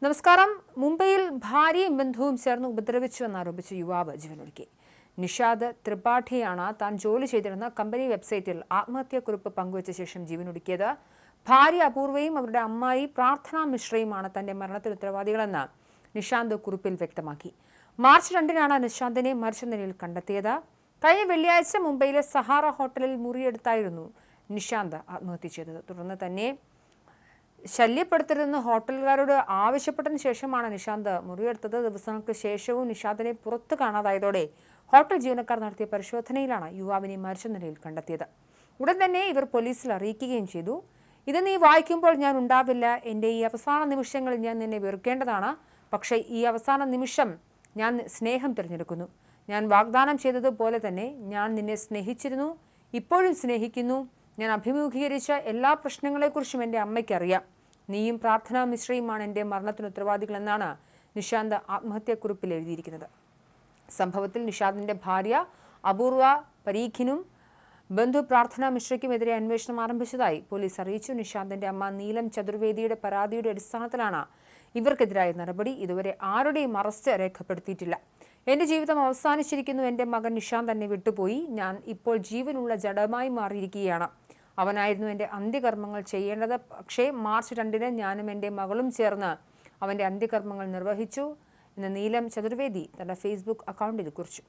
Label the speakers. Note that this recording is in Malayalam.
Speaker 1: നമസ്കാരം. മുംബൈയിൽ ഭാര്യയും ബന്ധുവും ചേർന്ന് ഉപദ്രവിച്ചുവെന്നാരോപിച്ച് യുവാവ് ജീവനൊടുക്കി. നിഷാദ് ത്രിപാഠിയാണ് താൻ ജോലി ചെയ്തിരുന്ന കമ്പനി വെബ്സൈറ്റിൽ ആത്മഹത്യാക്കുറിപ്പ് പങ്കുവച്ച ശേഷം ജീവനൊടുക്കിയത്. ഭാര്യ അപൂർവയും അവരുടെ അമ്മായി പ്രാർത്ഥന മിശ്രയുമാണ് തന്റെ മരണത്തിന് ഉത്തരവാദികളെന്ന് നിഷാന്ത് കുറിപ്പിൽ വ്യക്തമാക്കി. മാർച്ച് 2-നാണ് നിഷാന്തിനെ മരിച്ച നിലയിൽ കണ്ടെത്തിയത്. കഴിഞ്ഞ വെള്ളിയാഴ്ച മുംബൈയിലെ സഹാറ ഹോട്ടലിൽ മുറിയെടുത്തായിരുന്നു നിഷാന്ത് ആത്മഹത്യ ചെയ്തത്. തുടർന്ന് തന്നെ ശല്യപ്പെടുത്തരുതെന്ന് ഹോട്ടലുകാരോട് ആവശ്യപ്പെട്ടതിന് ശേഷമാണ് നിഷാന്ത് മുറിയെടുത്തത്. ദിവസങ്ങൾക്ക് ശേഷവും നിഷാന്തിനെ പുറത്തു കാണാതായതോടെ ഹോട്ടൽ ജീവനക്കാർ നടത്തിയ പരിശോധനയിലാണ് യുവാവിനെ മരിച്ച നിലയിൽ കണ്ടെത്തിയത്. ഉടൻ തന്നെ ഇവർ പോലീസിൽ അറിയിക്കുകയും ചെയ്തു. ഇത് നീ വായിക്കുമ്പോൾ ഞാൻ ഉണ്ടാവില്ല. എൻ്റെ ഈ അവസാന നിമിഷങ്ങളിൽ ഞാൻ നിന്നെ വെറുക്കേണ്ടതാണ്. പക്ഷേ ഈ അവസാന നിമിഷം ഞാൻ സ്നേഹം തിരഞ്ഞെടുക്കുന്നു. ഞാൻ വാഗ്ദാനം ചെയ്തതുപോലെ തന്നെ ഞാൻ നിന്നെ സ്നേഹിച്ചിരുന്നു, ഇപ്പോഴും സ്നേഹിക്കുന്നു. ഞാൻ അഭിമുഖീകരിച്ച എല്ലാ പ്രശ്നങ്ങളെക്കുറിച്ചും എൻ്റെ അമ്മയ്ക്കറിയാം. നീയും പ്രാർത്ഥന മിശ്രയുമാണ് എൻ്റെ മരണത്തിന് ഉത്തരവാദികളെന്നാണ് നിഷാന്ത് ആത്മഹത്യാക്കുറിപ്പിൽ എഴുതിയിരിക്കുന്നത്. സംഭവത്തിൽ നിഷാന്തിൻ്റെ ഭാര്യ അപൂർവ പരീഖിനും ബന്ധു പ്രാർത്ഥന മിശ്രയ്ക്കുമെതിരെ അന്വേഷണം ആരംഭിച്ചതായി പോലീസ് അറിയിച്ചു. നിഷാന്തിൻ്റെ അമ്മ നീലം ചതുർവേദിയുടെ പരാതിയുടെ അടിസ്ഥാനത്തിലാണ് ഇവർക്കെതിരായ നടപടി. ഇതുവരെ ആരുടെയും അറസ്റ്റ് രേഖപ്പെടുത്തിയിട്ടില്ല. എൻ്റെ ജീവിതം അവസാനിച്ചിരിക്കുന്നു. എൻ്റെ മകൻ നിഷാന്ത് തന്നെ വിട്ടുപോയി. ഞാൻ ഇപ്പോൾ ജീവനുള്ള ജഡമായി മാറിയിരിക്കുകയാണ്. അവനായിരുന്നു എൻ്റെ അന്ത്യകർമ്മങ്ങൾ ചെയ്യേണ്ടത്. പക്ഷേ മാർച്ച് 2-ന് ഞാനും എൻ്റെ മകളും ചേർന്ന് അവൻ്റെ അന്ത്യകർമ്മങ്ങൾ നിർവഹിച്ചു എന്ന് നീലം ചതുർവേദി തന്റെ ഫേസ്ബുക്ക് അക്കൗണ്ടിൽ കുറിച്ചു.